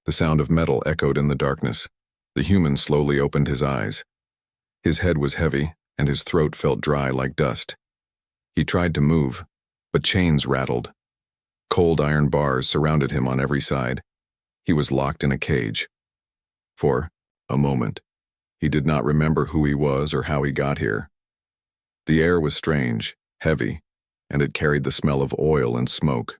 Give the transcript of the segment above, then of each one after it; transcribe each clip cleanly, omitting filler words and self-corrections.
The sound of metal echoed in the darkness. The human slowly opened his eyes. His head was heavy, and his throat felt dry like dust. He tried to move, but chains rattled. Cold iron bars surrounded him on every side. He was locked in a cage. For a moment, he did not remember who he was or how he got here. The air was strange, heavy, and it carried the smell of oil and smoke.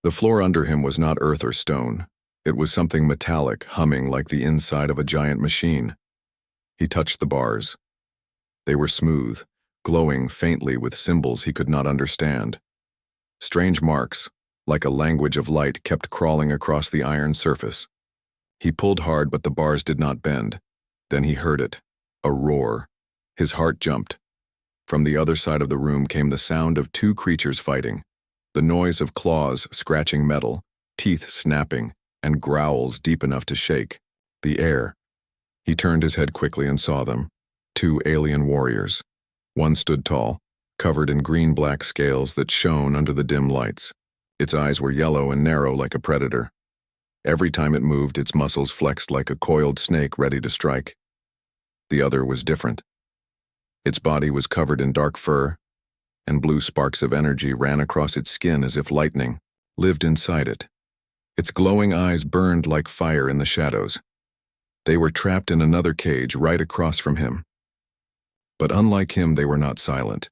The floor under him was not earth or stone. It was something metallic, humming like the inside of a giant machine. He touched the bars. They were smooth, glowing faintly with symbols he could not understand. Strange marks, like a language of light, kept crawling across the iron surface. He pulled hard, but the bars did not bend. Then he heard it, a roar. His heart jumped. From the other side of the room came the sound of two creatures fighting, the noise of claws scratching metal, teeth snapping, and growls deep enough to shake the air. He turned his head quickly and saw them, two alien warriors. One stood tall, covered in green-black scales that shone under the dim lights. Its eyes were yellow and narrow like a predator. Every time it moved, its muscles flexed like a coiled snake ready to strike. The other was different. Its body was covered in dark fur, and blue sparks of energy ran across its skin as if lightning lived inside it. Its glowing eyes burned like fire in the shadows. They were trapped in another cage right across from him. But unlike him, they were not silent.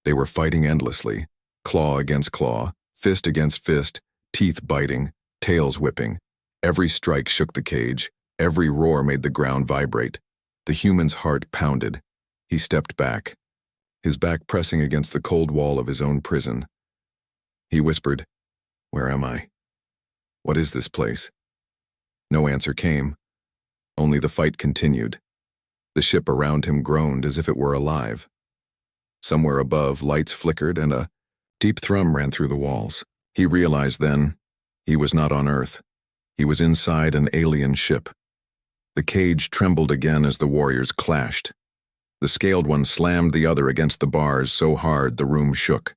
They were fighting endlessly, claw against claw, fist against fist, teeth biting, tails whipping. Every strike shook the cage, every roar made the ground vibrate. The human's heart pounded. He stepped back, his back pressing against the cold wall of his own prison. He whispered, "Where am I? What is this place?" No answer came. Only the fight continued. The ship around him groaned as if it were alive. Somewhere above, lights flickered and a deep thrum ran through the walls. He realized then he was not on Earth. He was inside an alien ship. The cage trembled again as the warriors clashed. The scaled one slammed the other against the bars so hard the room shook.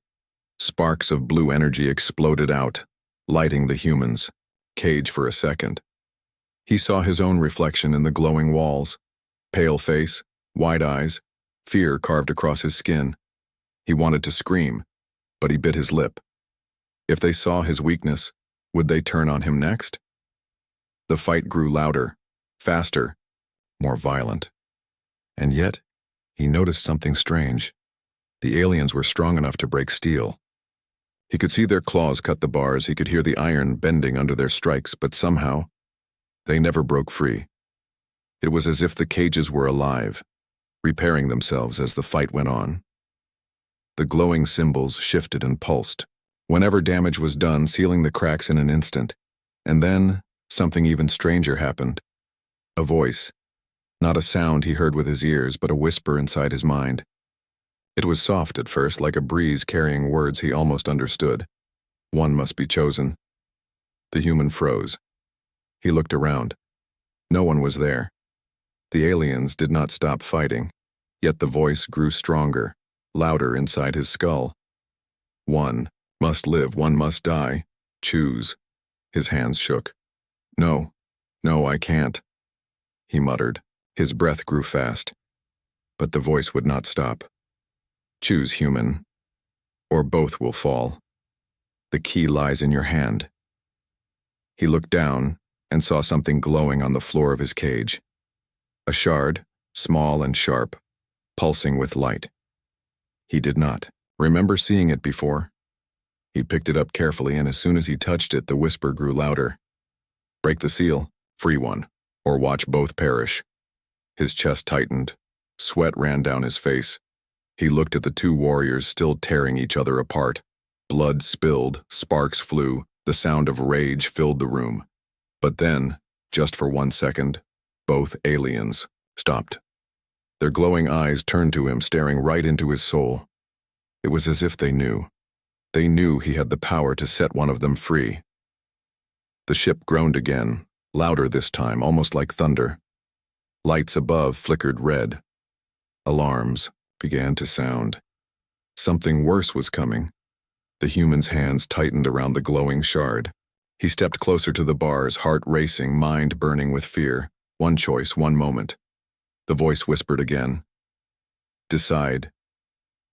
Sparks of blue energy exploded out, lighting the human's cage for a second. He saw his own reflection in the glowing walls. Pale face, wide eyes, fear carved across his skin. He wanted to scream, but he bit his lip. If they saw his weakness, would they turn on him next? The fight grew louder, faster, more violent. And yet, he noticed something strange. The aliens were strong enough to break steel. He could see their claws cut the bars, he could hear the iron bending under their strikes, but somehow, they never broke free. It was as if the cages were alive, repairing themselves as the fight went on. The glowing symbols shifted and pulsed, whenever damage was done, sealing the cracks in an instant. And then, something even stranger happened. A voice. Not a sound he heard with his ears, but a whisper inside his mind. It was soft at first, like a breeze carrying words he almost understood. One must be chosen. The human froze. He looked around. No one was there. The aliens did not stop fighting, yet the voice grew stronger, louder inside his skull. One must live, one must die. Choose. His hands shook. No, I can't, he muttered. His breath grew fast, but the voice would not stop. Choose, human, or both will fall. The key lies in your hand. He looked down and saw something glowing on the floor of his cage. A shard, small and sharp, pulsing with light. He did not remember seeing it before. He picked it up carefully, and as soon as he touched it, the whisper grew louder. Break the seal, free one, or watch both perish. His chest tightened. Sweat ran down his face. He looked at the two warriors still tearing each other apart. Blood spilled, sparks flew, the sound of rage filled the room. But then, just for 1 second, both aliens stopped. Their glowing eyes turned to him, staring right into his soul. It was as if they knew. They knew he had the power to set one of them free. The ship groaned again, louder this time, almost like thunder. Lights above flickered red. Alarms began to sound. Something worse was coming. The human's hands tightened around the glowing shard. He stepped closer to the bars, heart racing, mind burning with fear. One choice, one moment. The voice whispered again. Decide.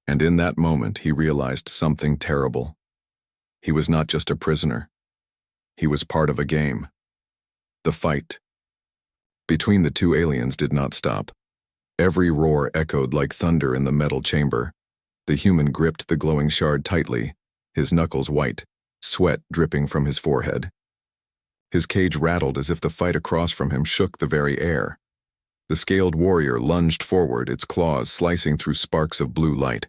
And in that moment, he realized something terrible. He was not just a prisoner. He was part of a game. The fight between the two aliens did not stop. Every roar echoed like thunder in the metal chamber. The human gripped the glowing shard tightly, his knuckles white, sweat dripping from his forehead. His cage rattled as if the fight across from him shook the very air. The scaled warrior lunged forward, its claws slicing through sparks of blue light.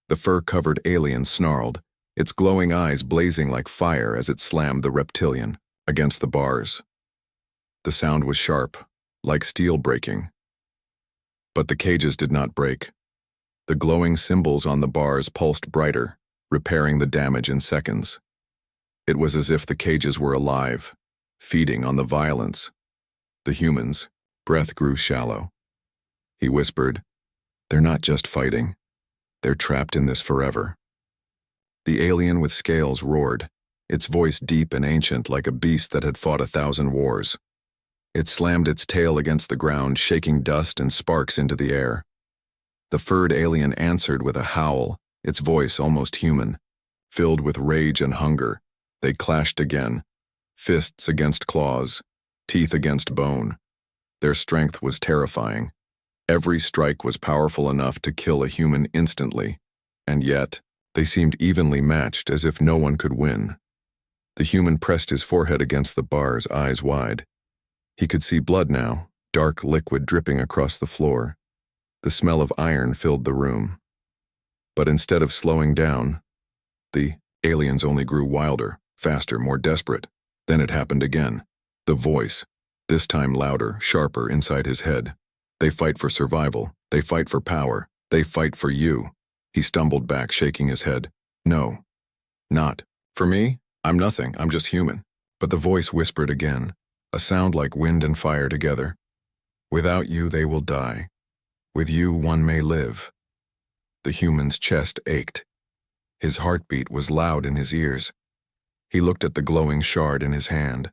The fur-covered alien snarled, its glowing eyes blazing like fire as it slammed the reptilian against the bars. The sound was sharp, like steel breaking. But the cages did not break. The glowing symbols on the bars pulsed brighter, repairing the damage in seconds. It was as if the cages were alive, feeding on the violence. The human's breath grew shallow. He whispered, "They're not just fighting. They're trapped in this forever." The alien with scales roared, its voice deep and ancient like a beast that had fought 1,000 wars. It slammed its tail against the ground, shaking dust and sparks into the air. The furred alien answered with a howl, its voice almost human. Filled with rage and hunger, they clashed again, fists against claws, teeth against bone. Their strength was terrifying. Every strike was powerful enough to kill a human instantly, and yet they seemed evenly matched, as if no one could win. The human pressed his forehead against the bars, eyes wide. He could see blood now, dark liquid dripping across the floor. The smell of iron filled the room. But instead of slowing down, the aliens only grew wilder, faster, more desperate. Then it happened again. The voice, this time louder, sharper inside his head. They fight for survival. They fight for power. They fight for you. He stumbled back, shaking his head. No, not. For me, I'm nothing. I'm just human. But the voice whispered again, a sound like wind and fire together. Without you, they will die. With you, one may live. The human's chest ached. His heartbeat was loud in his ears. He looked at the glowing shard in his hand.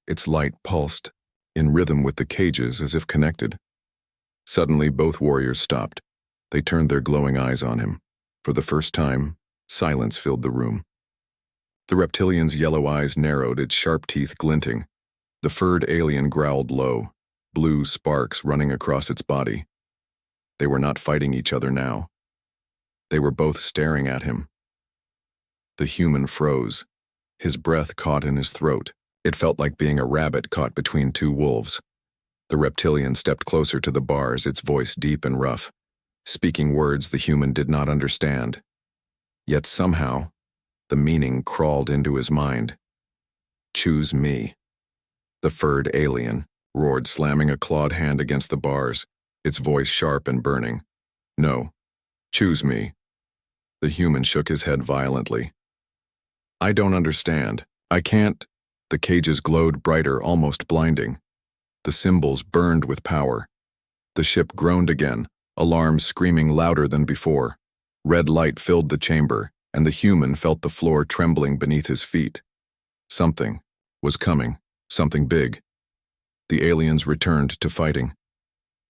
Its light pulsed, in rhythm with the cages as if connected. Suddenly, both warriors stopped. They turned their glowing eyes on him. For the first time, silence filled the room. The reptilian's yellow eyes narrowed, its sharp teeth glinting. The furred alien growled low, blue sparks running across its body. They were not fighting each other now. They were both staring at him. The human froze. His breath caught in his throat. It felt like being a rabbit caught between two wolves. The reptilian stepped closer to the bars, its voice deep and rough, speaking words the human did not understand. Yet somehow, the meaning crawled into his mind. Choose me. The furred alien roared, slamming a clawed hand against the bars, its voice sharp and burning. No. Choose me. The human shook his head violently. I don't understand. I can't. The cages glowed brighter, almost blinding. The symbols burned with power. The ship groaned again, alarms screaming louder than before. Red light filled the chamber, and the human felt the floor trembling beneath his feet. Something was coming, something big. The aliens returned to fighting.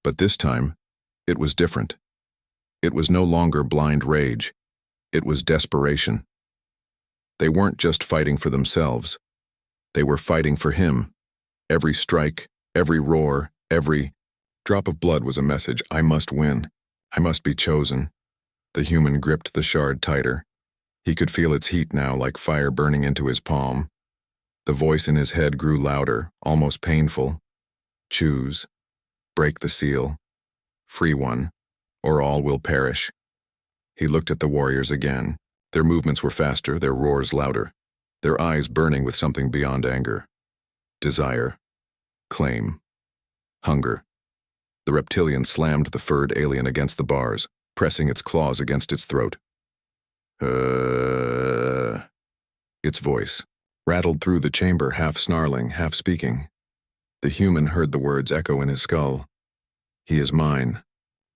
But this time, it was different. It was no longer blind rage. It was desperation. They weren't just fighting for themselves. They were fighting for him. Every strike, every roar, every drop of blood was a message. I must win. I must be chosen. The human gripped the shard tighter. He could feel its heat now, like fire burning into his palm. The voice in his head grew louder, almost painful. Choose. Break the seal. Free one, or all will perish. He looked at the warriors again. Their movements were faster, their roars louder, their eyes burning with something beyond anger. Desire. Claim. Hunger. The reptilian slammed the furred alien against the bars, pressing its claws against its throat. Its voice rattled through the chamber, half snarling, half speaking. The human heard the words echo in his skull. He is mine.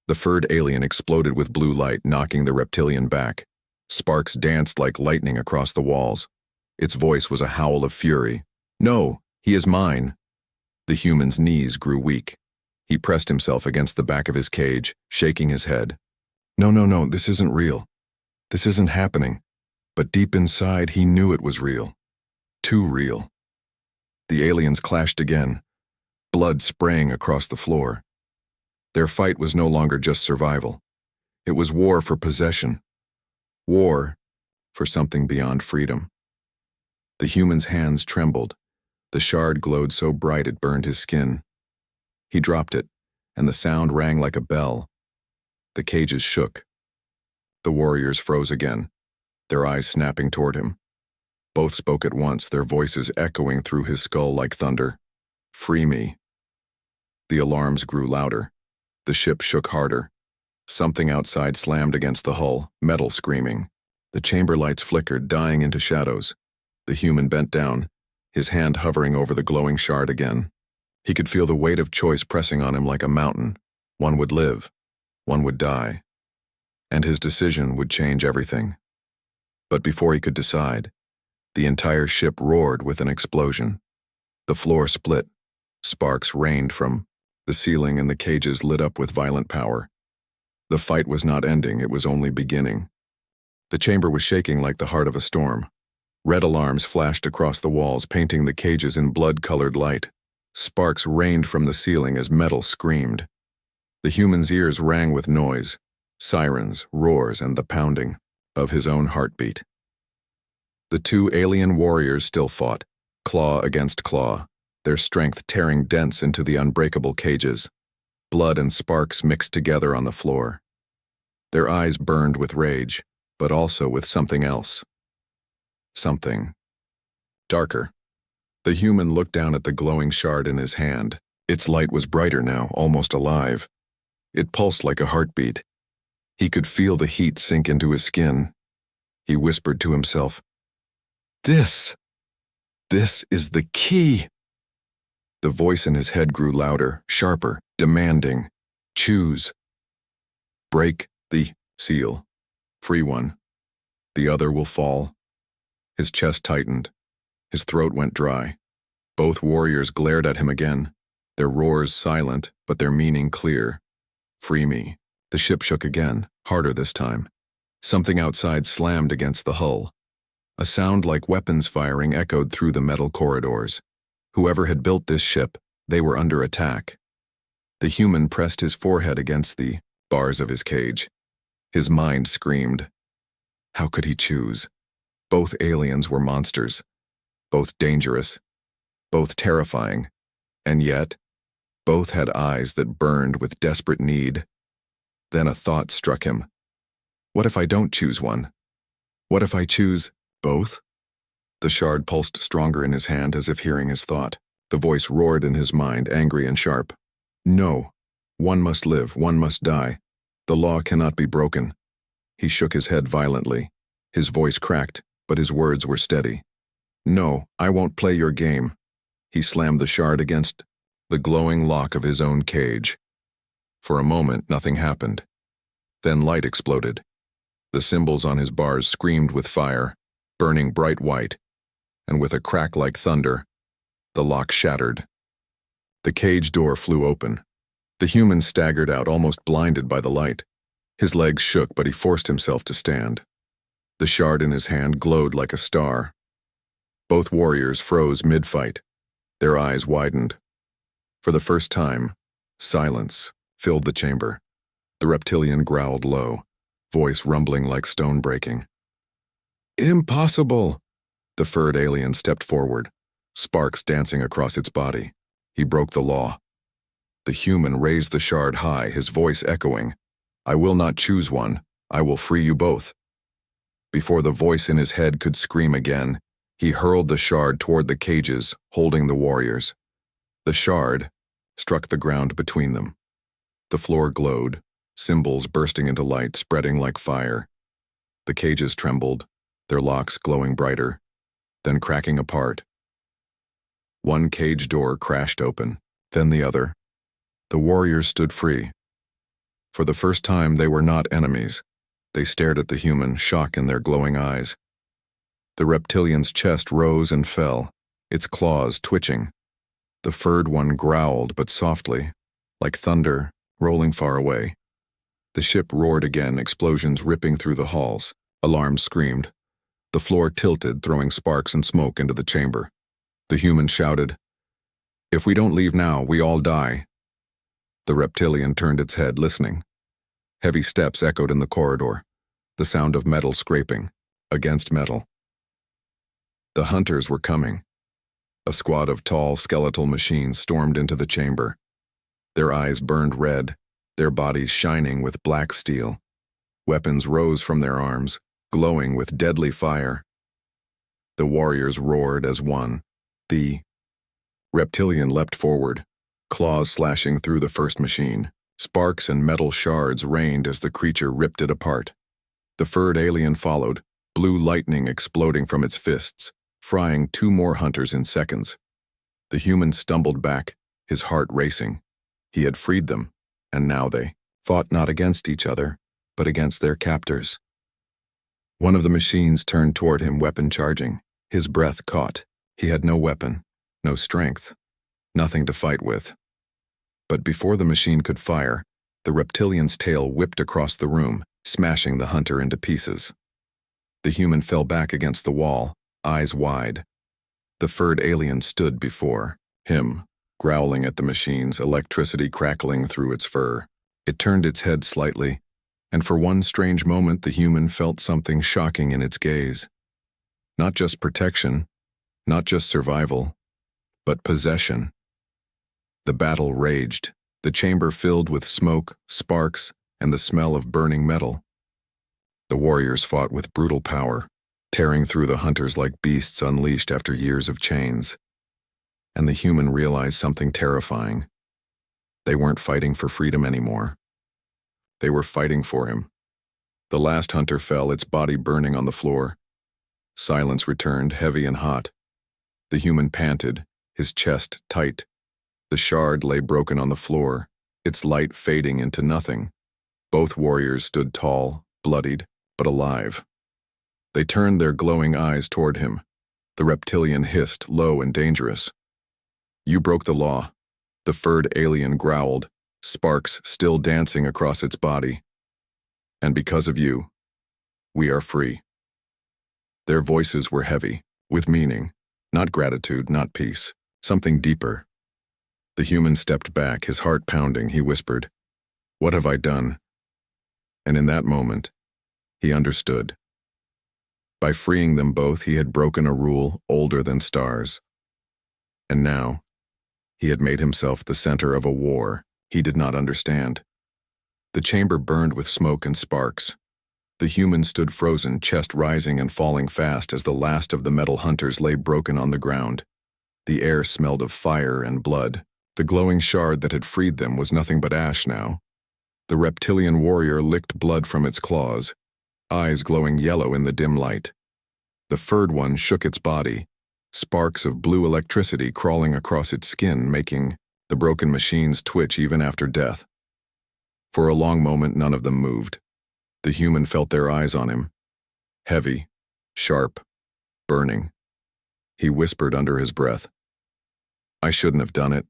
The furred alien exploded with blue light, knocking the reptilian back. Sparks danced like lightning across the walls. Its voice was a howl of fury. "No, he is mine." The human's knees grew weak. He pressed himself against the back of his cage, shaking his head. No, this isn't real. This isn't happening." But deep inside, he knew it was real. Too real. The aliens clashed again, blood spraying across the floor. Their fight was no longer just survival. It was war for possession. War for something beyond freedom. The human's hands trembled. The shard glowed so bright it burned his skin. He dropped it, and the sound rang like a bell. The cages shook. The warriors froze again, their eyes snapping toward him. Both spoke at once, their voices echoing through his skull like thunder. "Free me." The alarms grew louder. The ship shook harder. Something outside slammed against the hull, metal screaming. The chamber lights flickered, dying into shadows. The human bent down, his hand hovering over the glowing shard again. He could feel the weight of choice pressing on him like a mountain. One would live, one would die. And his decision would change everything. But before he could decide, the entire ship roared with an explosion. The floor split. Sparks rained from the ceiling and the cages lit up with violent power. The fight was not ending, it was only beginning. The chamber was shaking like the heart of a storm. Red alarms flashed across the walls, painting the cages in blood-colored light. Sparks rained from the ceiling as metal screamed. The human's ears rang with noise, sirens, roars, and the pounding of his own heartbeat. The two alien warriors still fought, claw against claw, their strength tearing dents into the unbreakable cages. Blood and sparks mixed together on the floor. Their eyes burned with rage, but also with something else. Something darker. The human looked down at the glowing shard in his hand. Its light was brighter now, almost alive. It pulsed like a heartbeat. He could feel the heat sink into his skin. He whispered to himself, This is the key." The voice in his head grew louder, sharper, demanding. "Choose. Break the seal. Free one. The other will fall." His chest tightened. His throat went dry. Both warriors glared at him again, their roars silent, but their meaning clear. "Free me." The ship shook again, harder this time. Something outside slammed against the hull. A sound like weapons firing echoed through the metal corridors. Whoever had built this ship, they were under attack. The human pressed his forehead against the bars of his cage. His mind screamed. How could he choose? Both aliens were monsters, both dangerous, both terrifying, and yet, both had eyes that burned with desperate need. Then a thought struck him. What if I don't choose one? What if I choose both? The shard pulsed stronger in his hand as if hearing his thought. The voice roared in his mind, angry and sharp. No. One must live, one must die. The law cannot be broken. He shook his head violently. His voice cracked, but his words were steady. No, I won't play your game. He slammed the shard against the glowing lock of his own cage. For a moment, nothing happened. Then light exploded. The symbols on his bars screamed with fire, burning bright white, and with a crack like thunder, the lock shattered. The cage door flew open. The human staggered out, almost blinded by the light. His legs shook, but he forced himself to stand. The shard in his hand glowed like a star. Both warriors froze mid-fight. Their eyes widened. For the first time, silence filled the chamber. The reptilian growled low, voice rumbling like stone breaking. Impossible! The furred alien stepped forward, sparks dancing across its body. He broke the law. The human raised the shard high, his voice echoing. I will not choose one. I will free you both. Before the voice in his head could scream again, he hurled the shard toward the cages, holding the warriors. The shard struck the ground between them. The floor glowed, symbols bursting into light, spreading like fire. The cages trembled, their locks glowing brighter, then cracking apart. One cage door crashed open, then the other. The warriors stood free. For the first time, they were not enemies. They stared at the human, shock in their glowing eyes. The reptilian's chest rose and fell, its claws twitching. The furred one growled, but softly, like thunder, rolling far away. The ship roared again, explosions ripping through the halls. Alarms screamed. The floor tilted, throwing sparks and smoke into the chamber. The human shouted, "If we don't leave now, we all die." The reptilian turned its head, listening. Heavy steps echoed in the corridor, the sound of metal scraping against metal. The hunters were coming. A squad of tall, skeletal machines stormed into the chamber. Their eyes burned red, their bodies shining with black steel. Weapons rose from their arms, glowing with deadly fire. The warriors roared as one. The reptilian leapt forward, claws slashing through the first machine. Sparks and metal shards rained as the creature ripped it apart. The furred alien followed, blue lightning exploding from its fists, frying 2 more hunters in seconds. The human stumbled back, his heart racing. He had freed them, and now they fought not against each other, but against their captors. One of the machines turned toward him, weapon charging. His breath caught. He had no weapon, no strength, nothing to fight with. But before the machine could fire, the reptilian's tail whipped across the room, smashing the hunter into pieces. The human fell back against the wall, eyes wide. The furred alien stood before him, growling at the machines, electricity crackling through its fur. It turned its head slightly, and for one strange moment the human felt something shocking in its gaze. Not just protection, not just survival, but possession. The battle raged, the chamber filled with smoke, sparks, and the smell of burning metal. The warriors fought with brutal power, tearing through the hunters like beasts unleashed after years of chains. And the human realized something terrifying. They weren't fighting for freedom anymore. They were fighting for him. The last hunter fell, its body burning on the floor. Silence returned, heavy and hot. The human panted, his chest tight. The shard lay broken on the floor, its light fading into nothing. Both warriors stood tall, bloodied, but alive. They turned their glowing eyes toward him. The reptilian hissed, low and dangerous. "You broke the law." The furred alien growled, sparks still dancing across its body. "And because of you, we are free." Their voices were heavy, with meaning, not gratitude, not peace, something deeper. The human stepped back, his heart pounding. He whispered, "What have I done?" And in that moment, he understood. By freeing them both, he had broken a rule older than stars. And now, he had made himself the center of a war he did not understand. The chamber burned with smoke and sparks. The human stood frozen, chest rising and falling fast as the last of the metal hunters lay broken on the ground. The air smelled of fire and blood. The glowing shard that had freed them was nothing but ash now. The reptilian warrior licked blood from its claws, eyes glowing yellow in the dim light. The furred one shook its body, sparks of blue electricity crawling across its skin, making the broken machines twitch even after death. For a long moment, none of them moved. The human felt their eyes on him, heavy, sharp, burning. He whispered under his breath, "I shouldn't have done it."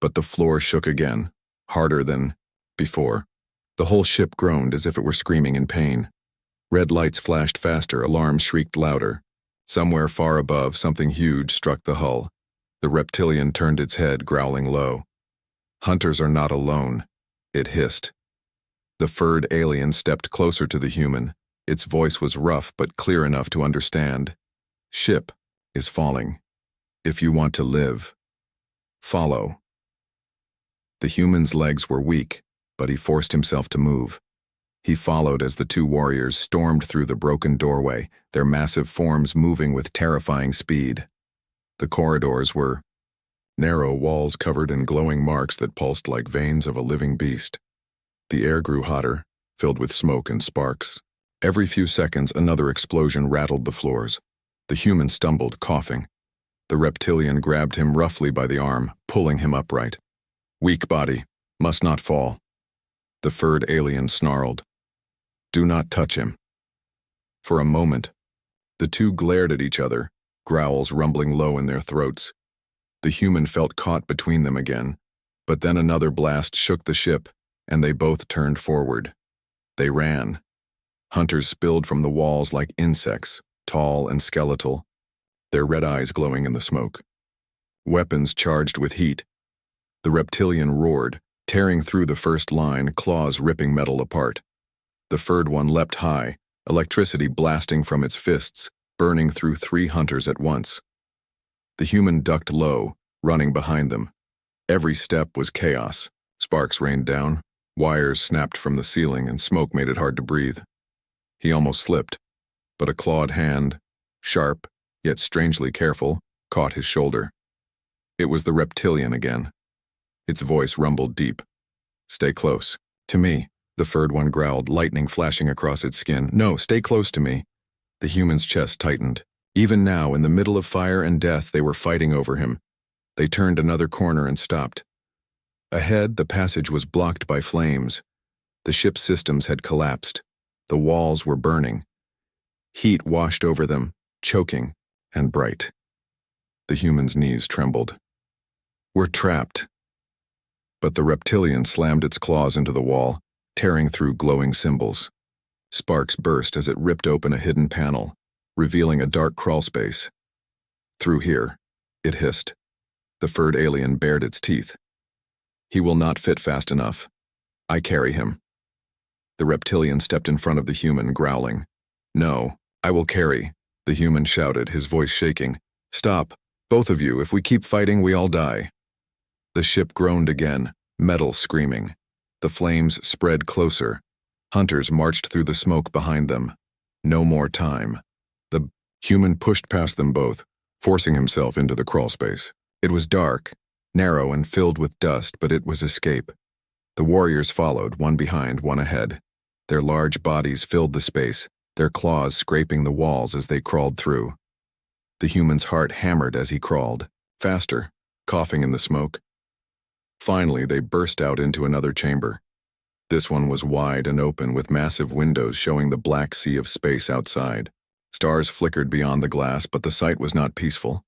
But the floor shook again, harder than before. The whole ship groaned as if it were screaming in pain. Red lights flashed faster, alarms shrieked louder. Somewhere far above, something huge struck the hull. The reptilian turned its head, growling low. "Hunters are not alone," it hissed. The furred alien stepped closer to the human. Its voice was rough but clear enough to understand. "Ship is falling. If you want to live, follow." The human's legs were weak, but he forced himself to move. He followed as the 2 warriors stormed through the broken doorway, their massive forms moving with terrifying speed. The corridors were narrow walls covered in glowing marks that pulsed like veins of a living beast. The air grew hotter, filled with smoke and sparks. Every few seconds, another explosion rattled the floors. The human stumbled, coughing. The reptilian grabbed him roughly by the arm, pulling him upright. "Weak body, must not fall." The furred alien snarled, "Do not touch him." For a moment, The two glared at each other, growls rumbling low in their throats. The human felt caught between them again, but then another blast shook the ship, and they both turned forward. They ran. Hunters spilled from the walls like insects, tall and skeletal, their red eyes glowing in the smoke. Weapons charged with heat. The reptilian roared, tearing through the first line, claws ripping metal apart. The furred one leapt high, electricity blasting from its fists, burning through 3 hunters at once. The human ducked low, running behind them. Every step was chaos. Sparks rained down, wires snapped from the ceiling, and smoke made it hard to breathe. He almost slipped, but a clawed hand, sharp, yet strangely careful, caught his shoulder. It was the reptilian again. Its voice rumbled deep. "Stay close. To me," the furred one growled, lightning flashing across its skin. "No, stay close to me." The human's chest tightened. Even now, in the middle of fire and death, they were fighting over him. They turned another corner and stopped. Ahead, the passage was blocked by flames. The ship's systems had collapsed. The walls were burning. Heat washed over them, choking and bright. The human's knees trembled. "We're trapped." But the reptilian slammed its claws into the wall, tearing through glowing symbols. Sparks burst as it ripped open a hidden panel, revealing a dark crawlspace. "Through here," it hissed. The furred alien bared its teeth. "He will not fit fast enough. I carry him." The reptilian stepped in front of the human, growling. "No, I will carry," the human shouted, his voice shaking. "Stop, both of you. If we keep fighting, we all die." The ship groaned again, metal screaming. The flames spread closer. Hunters marched through the smoke behind them. No more time. The human pushed past them both, forcing himself into the crawlspace. It was dark, narrow and filled with dust, but it was escape. The warriors followed, one behind, one ahead. Their large bodies filled the space, their claws scraping the walls as they crawled through. The human's heart hammered as he crawled, faster, coughing in the smoke. Finally, they burst out into another chamber. This one was wide and open, with massive windows showing the black sea of space outside. Stars flickered beyond the glass, but the sight was not peaceful.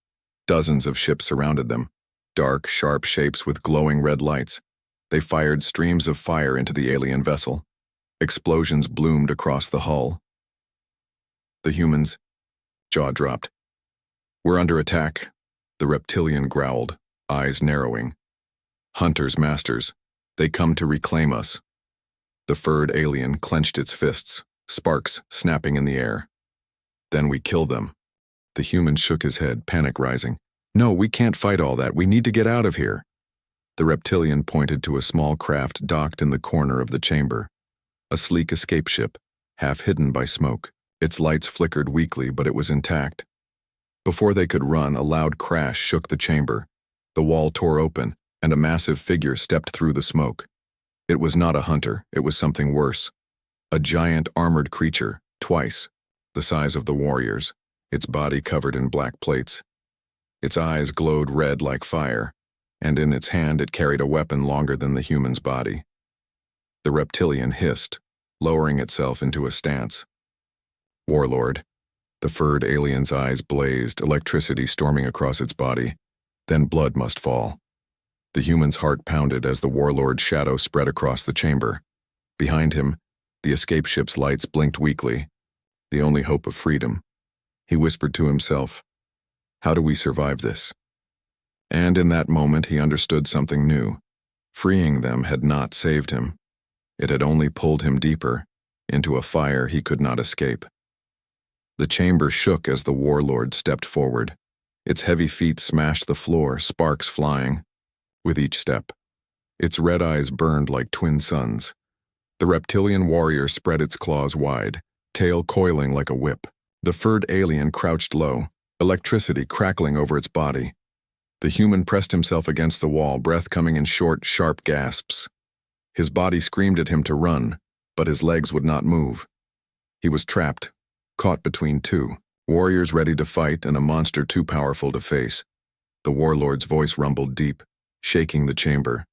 Dozens of ships surrounded them, dark, sharp shapes with glowing red lights. They fired streams of fire into the alien vessel. Explosions bloomed across the hull. The human's jaw dropped. "We're under attack," the reptilian growled, eyes narrowing. "Hunters, masters, they come to reclaim us." The furred alien clenched its fists, sparks snapping in the air. "Then we kill them." The human shook his head, panic rising. "No, we can't fight all that. We need to get out of here." The reptilian pointed to a small craft docked in the corner of the chamber. A sleek escape ship, half hidden by smoke. Its lights flickered weakly, but it was intact. Before they could run, a loud crash shook the chamber. The wall tore open, and a massive figure stepped through the smoke. It was not a hunter, it was something worse. A giant armored creature, twice the size of the warriors, its body covered in black plates. Its eyes glowed red like fire, and in its hand it carried a weapon longer than the human's body. The reptilian hissed, lowering itself into a stance. "Warlord." The furred alien's eyes blazed, electricity storming across its body. Then blood must fall. The human's heart pounded as the warlord's shadow spread across the chamber. Behind him, the escape ship's lights blinked weakly, the only hope of freedom. He whispered to himself, "How do we survive this?" And in that moment he understood something new. Freeing them had not saved him. It had only pulled him deeper, into a fire he could not escape. The chamber shook as the warlord stepped forward. Its heavy feet smashed the floor, sparks flying. With each step, its red eyes burned like twin suns. The reptilian warrior spread its claws wide, tail coiling like a whip. The furred alien crouched low, electricity crackling over its body. The human pressed himself against the wall, breath coming in short, sharp gasps. His body screamed at him to run, but his legs would not move. He was trapped, caught between two, warriors ready to fight and a monster too powerful to face. The warlord's voice rumbled deep, shaking the chamber.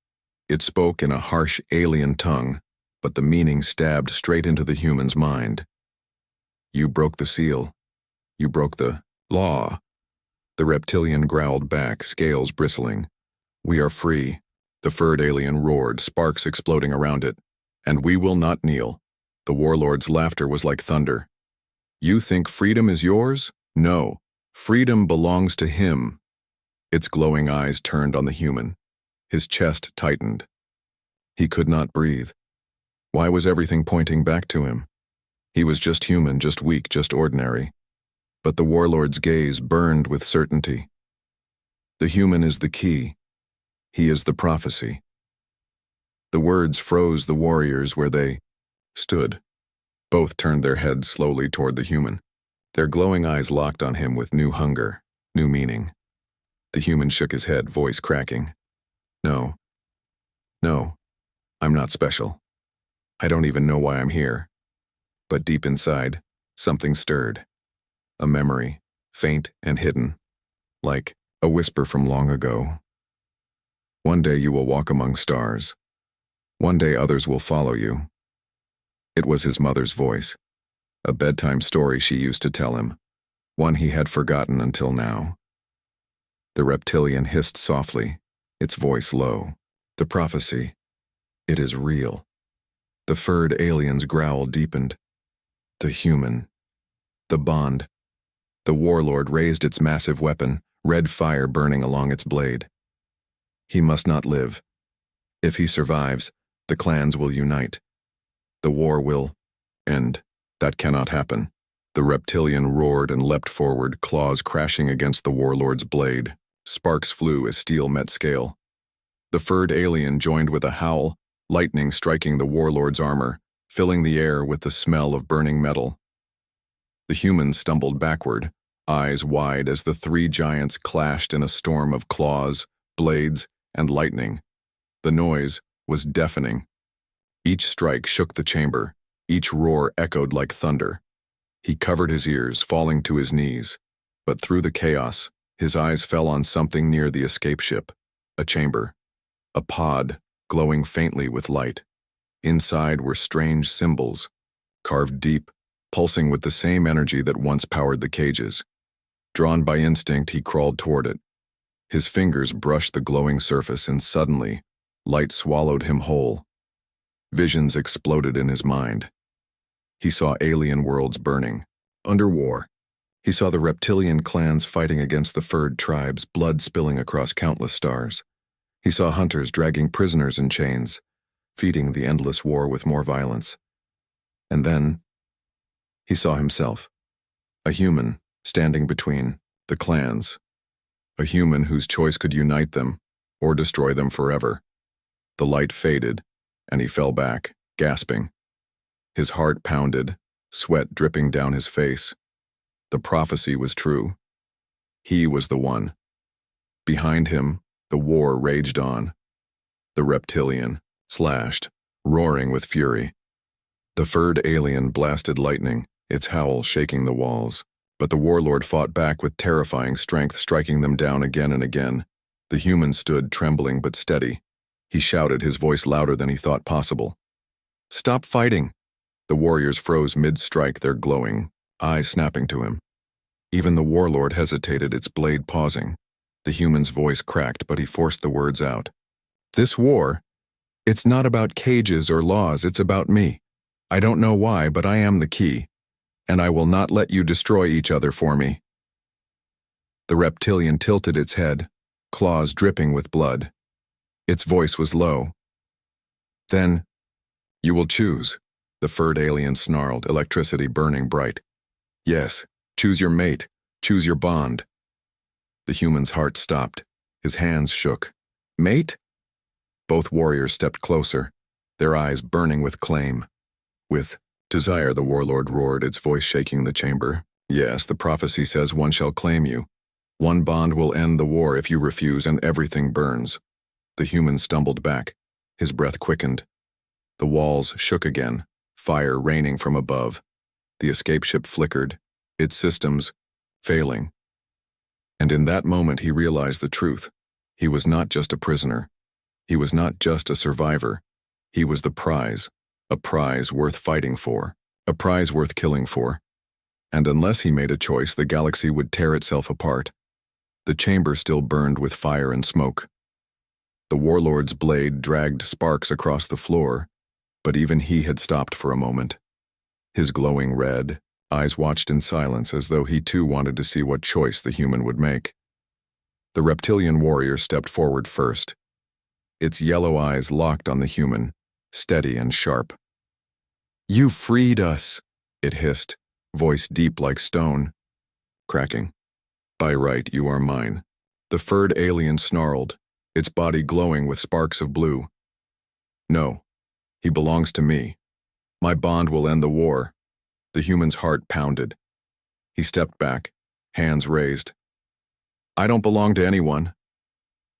It spoke in a harsh alien tongue, but the meaning stabbed straight into the human's mind. "You broke the seal. You broke the law. The reptilian growled back, scales bristling. We are free. The furred alien roared, sparks exploding around it. And we will not kneel. The warlord's laughter was like thunder. You think freedom is yours? No. Freedom belongs to him. Its glowing eyes turned on the human. His chest tightened. He could not breathe. Why was everything pointing back to him? He was just human, just weak, just ordinary. But the warlord's gaze burned with certainty. The human is the key. He is the prophecy. The words froze the warriors where they stood. Both turned their heads slowly toward the human. Their glowing eyes locked on him with new hunger, new meaning. The human shook his head, voice cracking. No. No. I'm not special. I don't even know why I'm here. But deep inside, something stirred. A memory, faint and hidden, like a whisper from long ago. One day you will walk among stars. One day others will follow you. It was his mother's voice, a bedtime story she used to tell him, one he had forgotten until now. The reptilian hissed softly, its voice low. The prophecy. It is real. The furred alien's growl deepened. The human. The bond. The warlord raised its massive weapon, red fire burning along its blade. He must not live. If he survives, the clans will unite. The war will end. That cannot happen. The reptilian roared and leapt forward, claws crashing against the warlord's blade. Sparks flew as steel met scale. The furred alien joined with a howl, lightning striking the warlord's armor, filling the air with the smell of burning metal. The human stumbled backward, eyes wide as the three giants clashed in a storm of claws, blades, and lightning. The noise was deafening. Each strike shook the chamber, each roar echoed like thunder. He covered his ears, falling to his knees. But through the chaos, his eyes fell on something near the escape ship. A chamber. A pod, glowing faintly with light. Inside were strange symbols, carved deep, pulsing with the same energy that once powered the cages. Drawn by instinct, he crawled toward it. His fingers brushed the glowing surface, and suddenly, light swallowed him whole. Visions exploded in his mind. He saw alien worlds burning, under war. He saw the reptilian clans fighting against the furred tribes, blood spilling across countless stars. He saw hunters dragging prisoners in chains, feeding the endless war with more violence. And then, he saw himself, a human standing between the clans, a human whose choice could unite them or destroy them forever. The light faded, and he fell back, gasping. His heart pounded, sweat dripping down his face. The prophecy was true. He was the one. Behind him, the war raged on. The reptilian, slashed, roaring with fury. The furred alien blasted lightning, its howl shaking the walls. But the warlord fought back with terrifying strength, striking them down again and again. The human stood trembling but steady. He shouted, his voice louder than he thought possible. Stop fighting! The warriors froze mid-strike, their glowing eyes snapping to him. Even the warlord hesitated, its blade pausing. The human's voice cracked, but he forced the words out. This war, it's not about cages or laws, it's about me. I don't know why, but I am the key. And I will not let you destroy each other for me. The reptilian tilted its head, claws dripping with blood. Its voice was low. Then, you will choose, the furred alien snarled, electricity burning bright. Yes, choose your mate, choose your bond. The human's heart stopped, his hands shook. Mate? Both warriors stepped closer, their eyes burning with claim. With desire, the warlord roared, its voice shaking the chamber. Yes, the prophecy says one shall claim you. One bond will end the war if you refuse, and everything burns. The human stumbled back, his breath quickened. The walls shook again, fire raining from above. The escape ship flickered, its systems failing. And in that moment he realized the truth. He was not just a prisoner. He was not just a survivor. He was the prize, a prize worth fighting for, a prize worth killing for. And unless he made a choice, the galaxy would tear itself apart. The chamber still burned with fire and smoke. The warlord's blade dragged sparks across the floor, but even he had stopped for a moment. His glowing red eyes watched in silence as though he too wanted to see what choice the human would make. The reptilian warrior stepped forward first. Its yellow eyes locked on the human, steady and sharp. "You freed us," it hissed, voice deep like stone. Cracking. "By right, you are mine." The furred alien snarled, its body glowing with sparks of blue. "No, he belongs to me. My bond will end the war." The human's heart pounded. He stepped back, hands raised. "I don't belong to anyone."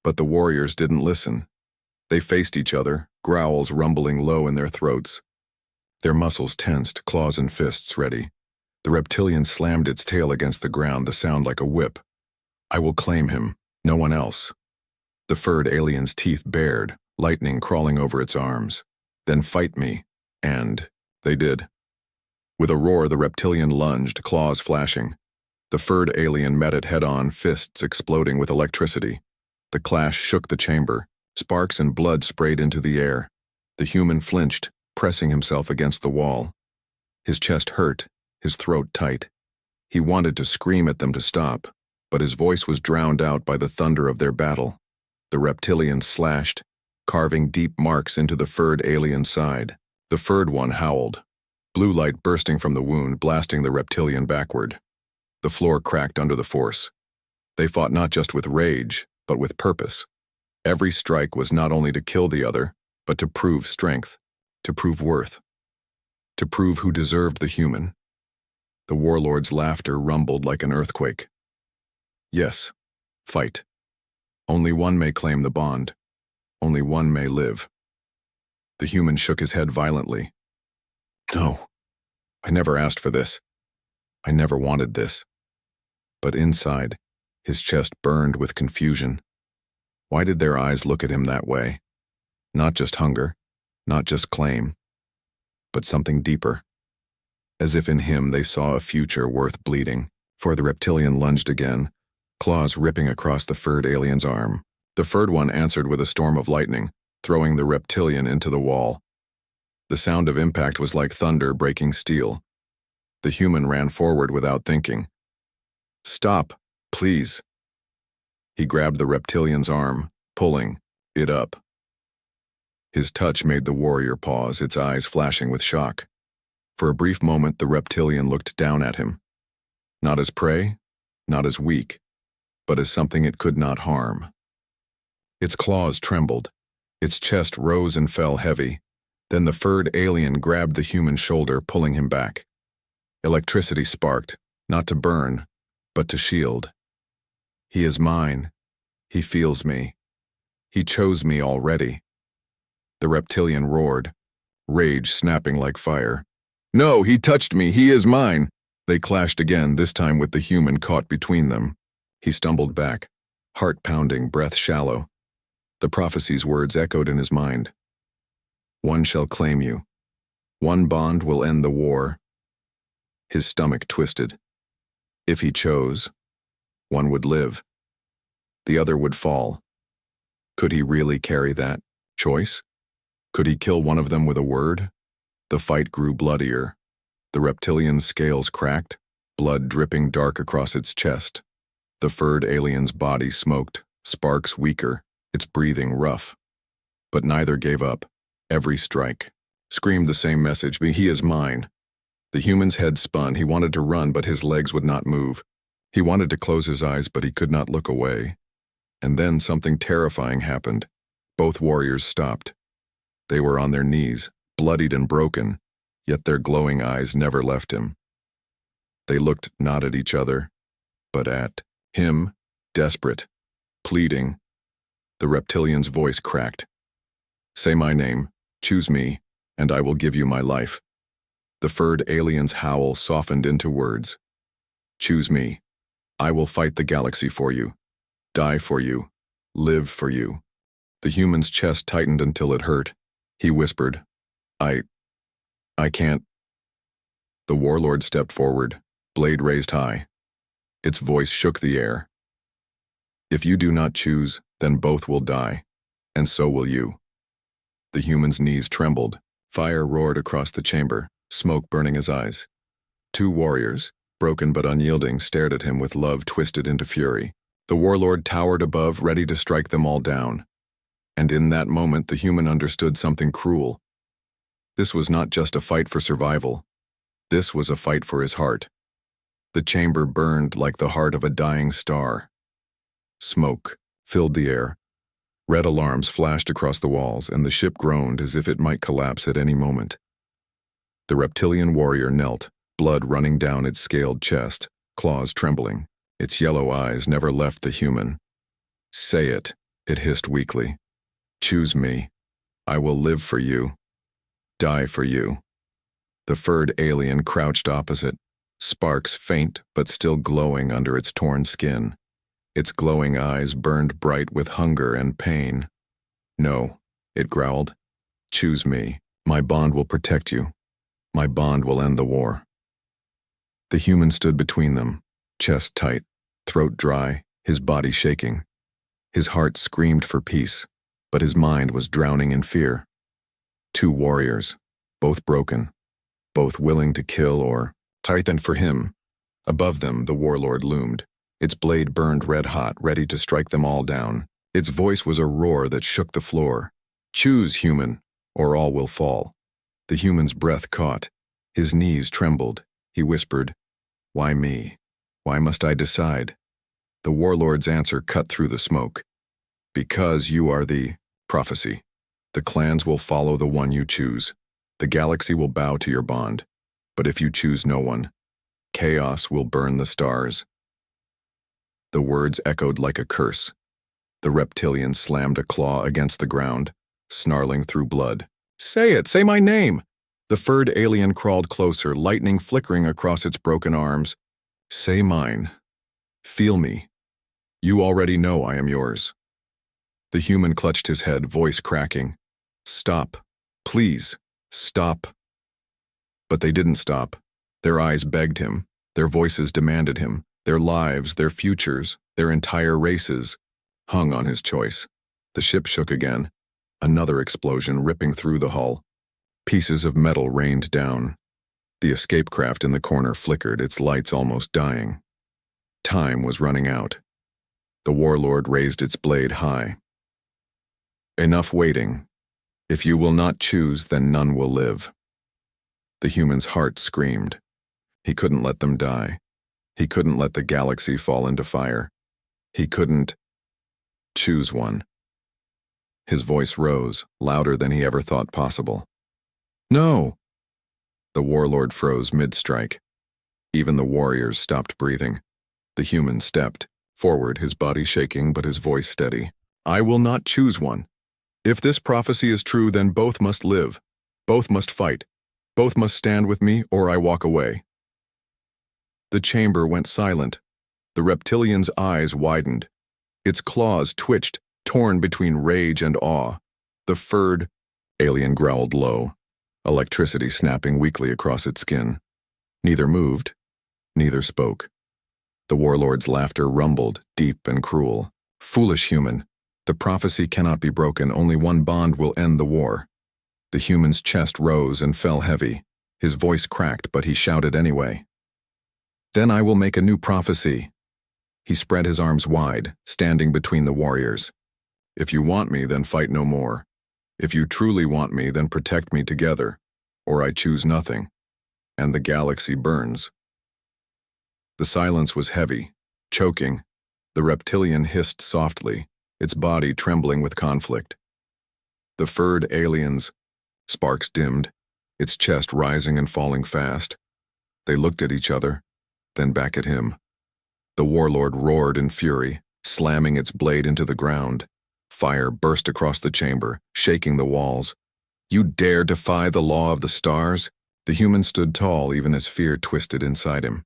But the warriors didn't listen. They faced each other, growls rumbling low in their throats. Their muscles tensed, claws and fists ready. The reptilian slammed its tail against the ground, the sound like a whip. "I will claim him, no one else." The furred alien's teeth bared, lightning crawling over its arms. "Then fight me." And they did. With a roar, the reptilian lunged, claws flashing. The furred alien met it head-on, fists exploding with electricity. The clash shook the chamber. Sparks and blood sprayed into the air. The human flinched, pressing himself against the wall. His chest hurt, his throat tight. He wanted to scream at them to stop, but his voice was drowned out by the thunder of their battle. The reptilian slashed, carving deep marks into the furred alien's side. The furred one howled, blue light bursting from the wound, blasting the reptilian backward. The floor cracked under the force. They fought not just with rage, but with purpose. Every strike was not only to kill the other, but to prove strength, to prove worth, to prove who deserved the human. The warlord's laughter rumbled like an earthquake. "Yes, fight. Only one may claim the bond. Only one may live." The human shook his head violently. "No, I never asked for this. I never wanted this." But inside, his chest burned with confusion. Why did their eyes look at him that way? Not just hunger, not just claim, but something deeper. As if in him they saw a future worth bleeding. For the reptilian lunged again, claws ripping across the furred alien's arm. The furred one answered with a storm of lightning, throwing the reptilian into the wall. The sound of impact was like thunder breaking steel. The human ran forward without thinking. "Stop, please." He grabbed the reptilian's arm, pulling it up. His touch made the warrior pause, its eyes flashing with shock. For a brief moment, the reptilian looked down at him. Not as prey, not as weak, but as something it could not harm. Its claws trembled. Its chest rose and fell heavy. Then the furred alien grabbed the human shoulder, pulling him back. Electricity sparked, not to burn, but to shield. "He is mine. He feels me. He chose me already." The reptilian roared, rage snapping like fire. "No, he touched me. He is mine." They clashed again, this time with the human caught between them. He stumbled back, heart pounding, breath shallow. The prophecy's words echoed in his mind. "One shall claim you. One bond will end the war." His stomach twisted. If he chose, one would live. The other would fall. Could he really carry that choice? Could he kill one of them with a word? The fight grew bloodier. The reptilian's scales cracked, blood dripping dark across its chest. The furred alien's body smoked, sparks weaker, its breathing rough. But neither gave up. Every strike screamed the same message: "He is mine." The human's head spun. He wanted to run, but his legs would not move. He wanted to close his eyes, but he could not look away. And then something terrifying happened. Both warriors stopped. They were on their knees, bloodied and broken, yet their glowing eyes never left him. They looked not at each other, but at him, desperate, pleading. The reptilian's voice cracked. "Say my name, choose me, and I will give you my life." The furred alien's howl softened into words. "Choose me. I will fight the galaxy for you, die for you, live for you." The human's chest tightened until it hurt. He whispered, I can't." The warlord stepped forward, blade raised high. Its voice shook the air. If you do not choose, then both will die, and so will you. The human's knees trembled. Fire roared across the chamber, smoke burning his eyes. Two warriors, broken but unyielding, stared at him with love twisted into fury. The warlord towered above, ready to strike them all down. And in that moment, the human understood something cruel. This was not just a fight for survival. This was a fight for his heart. The chamber burned like the heart of a dying star. Smoke filled the air. Red alarms flashed across the walls, and the ship groaned as if it might collapse at any moment. The reptilian warrior knelt, blood running down its scaled chest, claws trembling. Its yellow eyes never left the human. "Say it," it hissed weakly. "Choose me. I will live for you. Die for you." The furred alien crouched opposite, sparks faint but still glowing under its torn skin. Its glowing eyes burned bright with hunger and pain. "No," it growled. "Choose me. My bond will protect you. My bond will end the war." The human stood between them, chest tight, throat dry, his body shaking. His heart screamed for peace, but his mind was drowning in fear. Two warriors, both broken, both willing to kill or tighten for him. Above them, the warlord loomed. Its blade burned red-hot, ready to strike them all down. Its voice was a roar that shook the floor. "Choose, human, or all will fall." The human's breath caught. His knees trembled. He whispered, "Why me? Why must I decide?" The warlord's answer cut through the smoke. "Because you are the prophecy. The clans will follow the one you choose. The galaxy will bow to your bond. But if you choose no one, chaos will burn the stars." The words echoed like a curse. The reptilian slammed a claw against the ground, snarling through blood. "Say it! Say my name!" The furred alien crawled closer, lightning flickering across its broken arms. "Say mine. Feel me. You already know I am yours." The human clutched his head, voice cracking. "Stop. Please, stop." But they didn't stop. Their eyes begged him. Their voices demanded him. Their lives, their futures, their entire races hung on his choice. The ship shook again. Another explosion ripping through the hull. Pieces of metal rained down. The escape craft in the corner flickered, its lights almost dying. Time was running out. The warlord raised its blade high. "Enough waiting. If you will not choose, then none will live." The human's heart screamed. He couldn't let them die. He couldn't let the galaxy fall into fire. He couldn't choose one. His voice rose, louder than he ever thought possible. "No!" The warlord froze mid-strike. Even the warriors stopped breathing. The human stepped forward, his body shaking but his voice steady. "I will not choose one. If this prophecy is true, then both must live. Both must fight. Both must stand with me, or I walk away." The chamber went silent. The reptilian's eyes widened. Its claws twitched, torn between rage and awe. The furred alien growled low, electricity snapping weakly across its skin. Neither moved, neither spoke. The warlord's laughter rumbled, deep and cruel. "Foolish human. The prophecy cannot be broken. Only one bond will end the war." The human's chest rose and fell heavy. His voice cracked, but he shouted anyway. "Then I will make a new prophecy." He spread his arms wide, standing between the warriors. "If you want me, then fight no more. If you truly want me, then protect me together, or I choose nothing, and the galaxy burns." The silence was heavy, choking. The reptilian hissed softly, its body trembling with conflict. The furred alien's sparks dimmed, its chest rising and falling fast. They looked at each other, then back at him. The warlord roared in fury, slamming its blade into the ground. Fire burst across the chamber, shaking the walls. "You dare defy the law of the stars?" The human stood tall even as fear twisted inside him.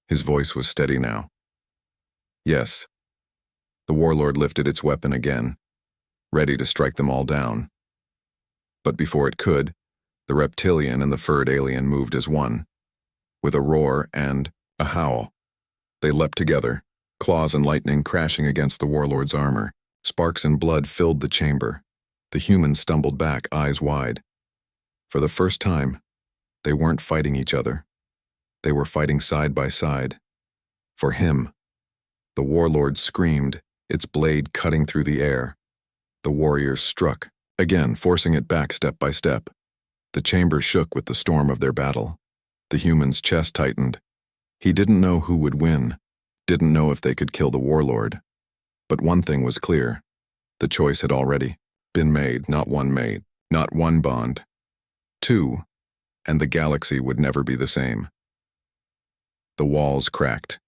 His voice was steady now. "Yes." The warlord lifted its weapon again, ready to strike them all down. But before it could, the reptilian and the furred alien moved as one. With a roar and A howl. They leapt together, claws and lightning crashing against the warlord's armor. Sparks and blood filled the chamber. The humans stumbled back, eyes wide. For the first time, they weren't fighting each other. They were fighting side by side. For him. The warlord screamed, its blade cutting through the air. The warriors struck, again forcing it back step by step. The chamber shook with the storm of their battle. The human's chest tightened. He didn't know who would win, didn't know if they could kill the warlord. But one thing was clear. The choice had already been made, not one mate, not one bond. Two, and the galaxy would never be the same. The walls cracked.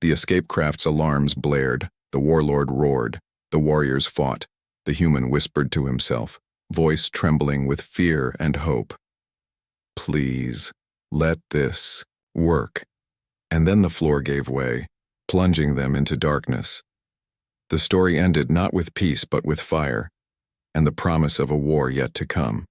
The escape craft's alarms blared. The warlord roared. The warriors fought. The human whispered to himself, voice trembling with fear and hope. Please, let this work. And then the floor gave way, plunging them into darkness. The story ended not with peace but with fire, and the promise of a war yet to come.